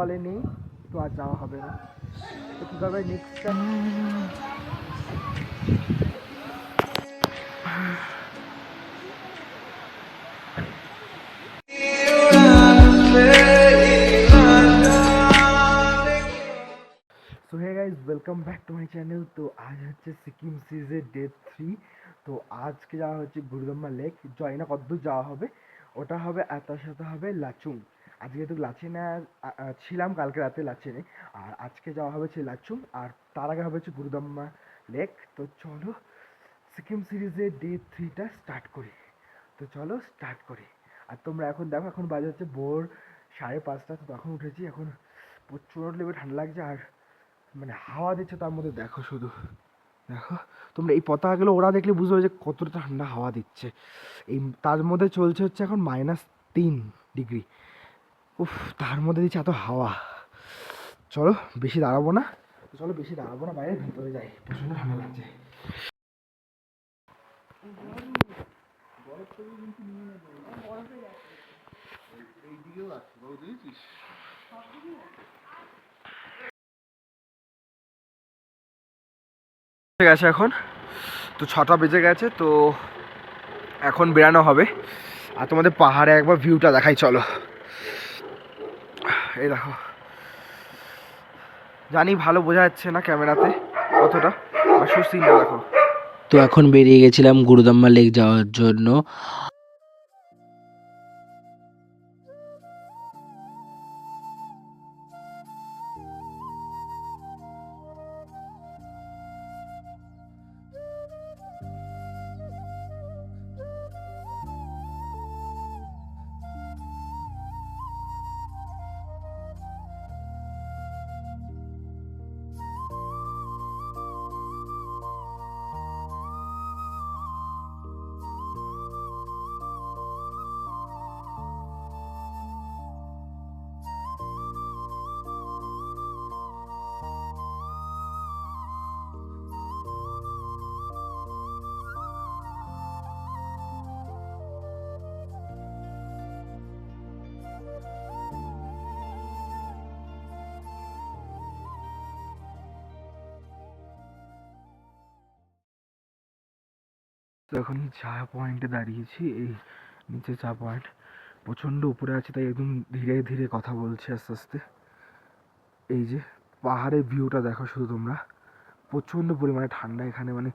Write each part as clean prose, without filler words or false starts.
বলে নেই, তো আর যাওয়া হবে না। তো কীভাবে next time so hey guys, welcome back to my channel. তো আজ হচ্ছে সিকিম সিরিজের ডে 3। তো আজকে যাওয়া হচ্ছে গুরুদম্মা লেক। জানি না কতদূর যাওয়া হবে, ওটা হবে আর তার সাথে হবে লাচুং। আজকে যেহেতু লাচেনে ছিলাম, কালকে রাতে লাচেনে, আর আজকে যাওয়া হবে হচ্ছে লাচুং, আর তার আগে হবে হচ্ছে গুরুদম্মা লেক। তো চলো সিকিম সিরিজের ডে 3টা স্টার্ট করি। তো চলো স্টার্ট করি। আর তোমরা এখন দেখো, এখন বাজে হচ্ছে ভোর 5:30। তো তখন উঠেছি, এখন প্রচুর লেগে ঠান্ডা লাগছে, আর মানে হাওয়া দিচ্ছে তার মধ্যে। দেখো শুধু দেখো তোমরা, এই পতাকাগুলো ওরা দেখলে বুঝবে যে কতটা ঠান্ডা হাওয়া দিচ্ছে। এই তার মধ্যে চলছে হচ্ছে এখন -3 ডিগ্রি। উফ, তার মধ্যে দিচ্ছে এত হাওয়া। চলো বেশি দাঁড়াবো না, চলো বেশি দাঁড়াবো না, বাইরে ভিতরে যাই, প্রচণ্ড ঠান্ডা লাগছে। ঠিক আছে, এখন তো 6টা বেজে গেছে, তো এখন বেরানো হবে। আর তোমাদের পাহাড়ে একবার ভিউটা দেখাই, চলো। এই দেখো, জানি ভালো বোঝা যাচ্ছে না ক্যামেরাতে অতটা, আসল সিনটা দেখো। তো এখন বেরিয়ে গেছিলাম গুরুদম্মা লেক যাওয়ার জন্য। তো এখন চা পয়েন্টে দাঁড়িয়েছি, এই নিচে চা পয়েন্ট। প্রচণ্ড উপরে আছে, তাই একদম ধীরে ধীরে কথা বলছি আস্তে আস্তে। এই যে পাহাড়ের ভিউটা দেখো শুধু তোমরা, প্রচণ্ড পরিমাণে ঠান্ডা এখানে, মানে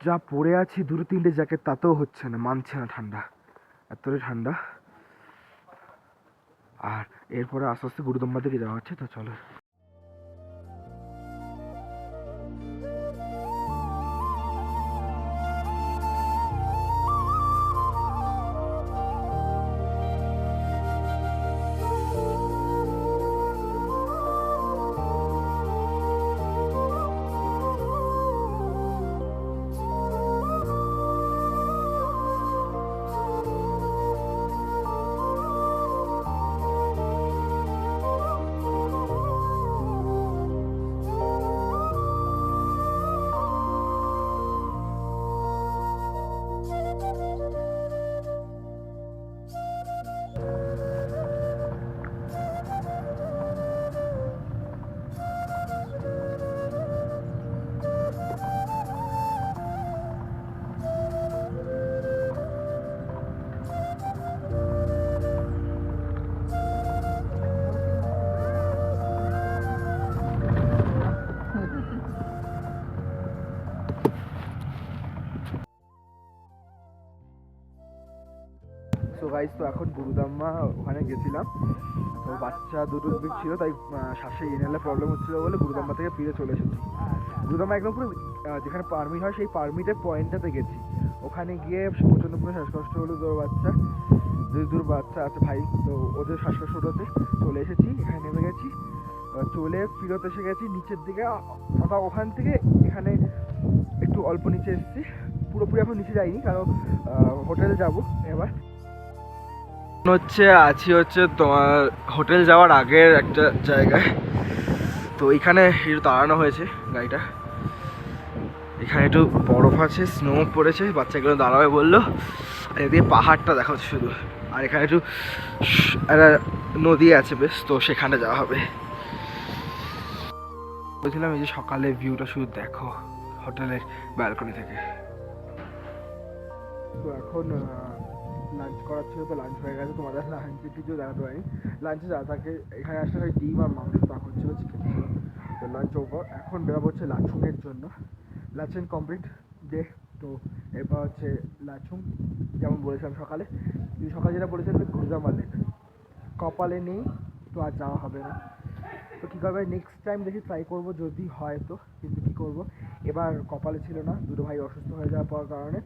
যা পরে আছি 2-3টে জ্যাকেট, তাতেও হচ্ছে না, মানছে না ঠান্ডা, এতটাই ঠান্ডা। আর এরপরে আস্তে আস্তে গুরুদম্বা দিকে যাওয়া হচ্ছে, তো চলো। সো গাইস, তো এখন গুরুদাম্মা ওখানে গেছিলাম, তো বাচ্চা দুটো ছিল, তাই শ্বাসে ইনহেলার প্রবলেম হচ্ছিলো বলে গুরুদাম্মা থেকে ফিরে চলে এসেছি। গুরুদাম্মা একদম পুরো যেখানে পারমিট হয় সেই পারমিটের পয়েন্টটাতে গেছি। ওখানে গিয়ে প্রচণ্ড পুরো শ্বাসকষ্ট হলো, দুটো বাচ্চা, দুটো বাচ্চা আছে ভাই, তো ওদের শ্বাসকষ্টতে চলে এসেছি, এখানে নেমে গেছি, চলে ফিরত এসে গেছি নিচের দিকে। ওখান থেকে এখানে একটু অল্প নিচে এসেছি, পুরোপুরি এখন নিচে যাইনি, কারণ হোটেলে যাব এবার। আছি হচ্ছে তোমার হোটেল যাওয়ার আগের একটা জায়গায়। তো এখানে একটু দাঁড়ানো হয়েছে গাড়িটা, এখানে একটু বরফ আছে, স্নো পড়েছে, বাচ্চাগুলো দাঁড়াবে বললো। আর এদিকে পাহাড়টা দেখা হচ্ছে শুধু, আর এখানে একটু একটা নদী আছে বেশ, তো সেখানে যাওয়া হবে। বলছিলাম এই যে সকালে ভিউটা শুধু দেখো হোটেলের ব্যালকনি থেকে। তো এখন লাঞ্চ করার ছিল, তো লাঞ্চ হয়ে গেছে। তোমাদের লাঞ্চের কিছু দেখাতে পারিনি। লাঞ্চে যা থাকে এখানে আসলে ডিম আর মাংস তখন ছিল, চিকেন ছিল। তো লাঞ্চ ওভার, এখন বেরোবো হচ্ছে লাচুংয়ের জন্য। Lachung complete day. তো এরপর হচ্ছে লাচুং, যেমন বলেছিলাম সকালে, কিন্তু সকালে যেটা বলেছিলাম গুরদামা লেক কপালে নেই, তো আর যাওয়া হবে না। তো কী করবে, নেক্সট টাইম দেখি ট্রাই করবো যদি হয় তো। কিন্তু কী করবো, এবার কপালে ছিল না, দুটো ভাই অসুস্থ হয়ে যাওয়ার পর কারণে।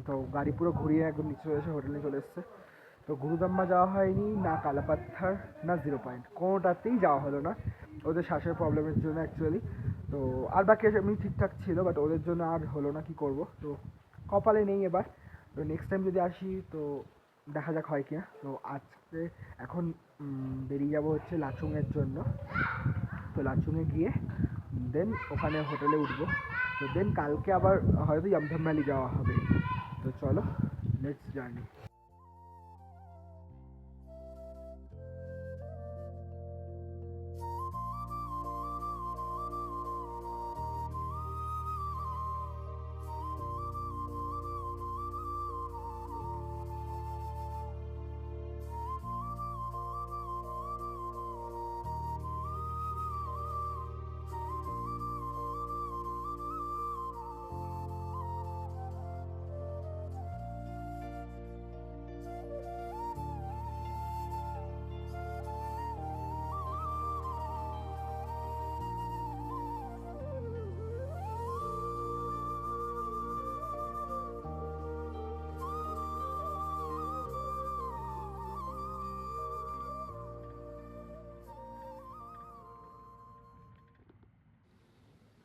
তো গাড়ি পুরো ঘুরিয়ে একদম নিচে এসে হোটেলে চলে এসছে। তো গুরুদাম্মা যাওয়া হয়নি, না কালাপাত্থার, না জিরো পয়েন্ট, কোনোটাতেই যাওয়া হলো না ওদের শ্বাসের প্রবলেমের জন্য অ্যাকচুয়ালি। তো আর বাকি এমনি ঠিকঠাক ছিল, বাট ওদের জন্য আর হলো না, কি করব। তো কপালে নেই এবার। তো নেক্সট টাইম যদি আসি তো দেখা যাক হয় কিনা। তো আজকে এখন বেরিয়ে যাবো হচ্ছে লাচুংয়ের জন্য। তো লাচুংয়ে গিয়ে দেন ওখানে হোটেলে উঠবো। তো দেন কালকে আবার হয়তো ইয়ামথাম ভ্যালি যাওয়া হবে। তো চলো, লেটস জার্নি।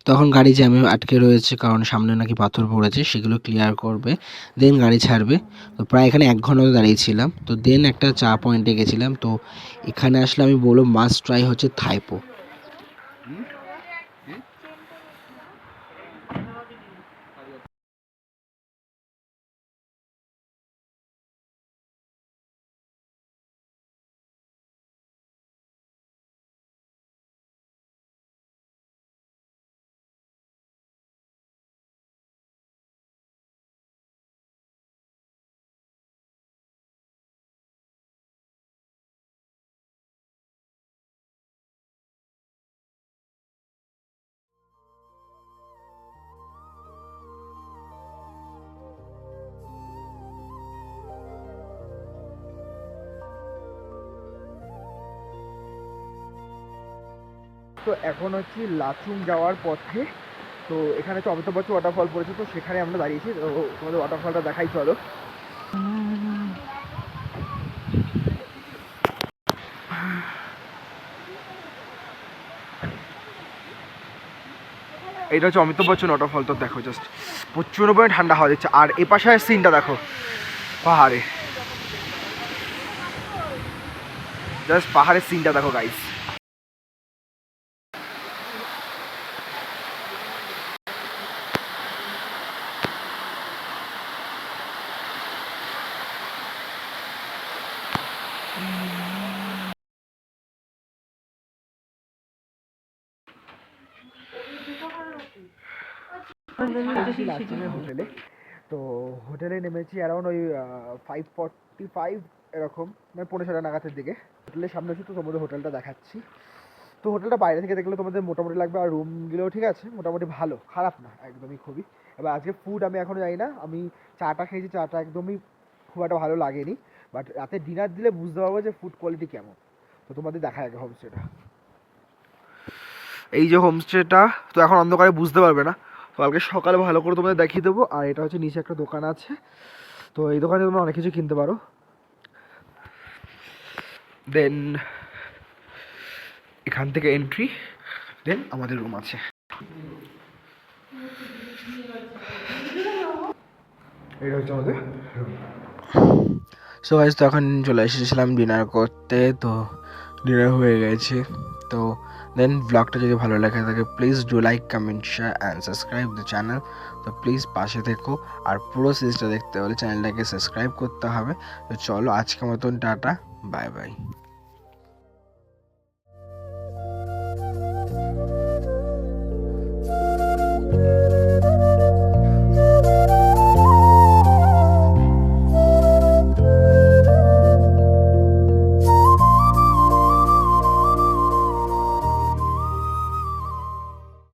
তখন গাড়ি জ্যামে আটকে রয়েছে, কারণ সামনে নাকি পাথর পড়েছে, সেগুলো ক্লিয়ার করবে, দেন গাড়ি ছাড়বে। তো প্রায় এখানে 1 ঘন্টা দাঁড়িয়েছিলাম। তো দেন একটা চা পয়েন্টে গেছিলাম। তো এখানে আসলে আমি বলবো মাস্ট ট্রাই হচ্ছে থাইপো। তো এখন হচ্ছে লাচুং যাওয়ার পথে। তো এখানে তো অমিতাভ বচ্চন ওয়াটারফল পড়েছে, তো সেখানে আমরা দাঁড়িয়েছি। তো তোমাদের ওয়াটারফলটা দেখাই চলো। এটা হচ্ছে অমিতাভ বচ্চন ওয়াটারফল। তো দেখো জাস্ট প্রচুর পরিমাণে ঠান্ডা হাওয়া দিচ্ছে। আর এ পাশে সিনটা দেখো, পাহাড়ে, জাস্ট পাহাড়ের সিনটা দেখো গাইস। হোটেলে, তো হোটেলে নেমেছি অ্যারাউন্ড ওই 5:45 এরকম, মানে 5:45 নাগাদের দিকে। হোটেলের সামনে এসে তো তোমাদের হোটেলটা দেখাচ্ছি। তো হোটেলটা বাইরে থেকে দেখলে তোমাদের মোটামুটি লাগবে, আর রুমগুলোও ঠিক আছে, মোটামুটি ভালো, খারাপ না, একদমই খুবই। এবার আজকে ফুড আমি এখনও জানি না, আমি চাটা খেয়েছি, চাটা একদমই খুব একটা ভালো লাগেনি। বাট রাতে ডিনার দিলে বুঝতে পারবো যে ফুড কোয়ালিটি কেমন। তো তোমাদের দেখা যাবে হোমস্টেটা। এই যে হোমস্টেটা, তো এখন অন্ধকারে বুঝতে পারবে না, তো কালকে সকালে ভালো করে তোমাদের দেখিয়ে দেবো। আর এটা হচ্ছে নিচে একটা দোকান আছে, তো এই দোকানে তোমরা অনেক কিছু কিনতে পারো। দেন এখান থেকে এন্ট্রি, দেন আমাদের রুম আছে। এটা হচ্ছে আমাদের রুম। সো গাইস, তো এখন চলে এসেছিলাম ডিনার করতে। তো ডিনার হয়ে গেছে। তো দেন ব্লগটা যদি ভালো লাগে থাকে please do like comment share and subscribe the channel. তো প্লিজ পাশে থেকো, আর পুরো সিরিজটা দেখতে হলে চ্যানেলটাকে সাবস্ক্রাইব করতে হবে। তো চলো আজকের মতন টাটা, বাই বাই।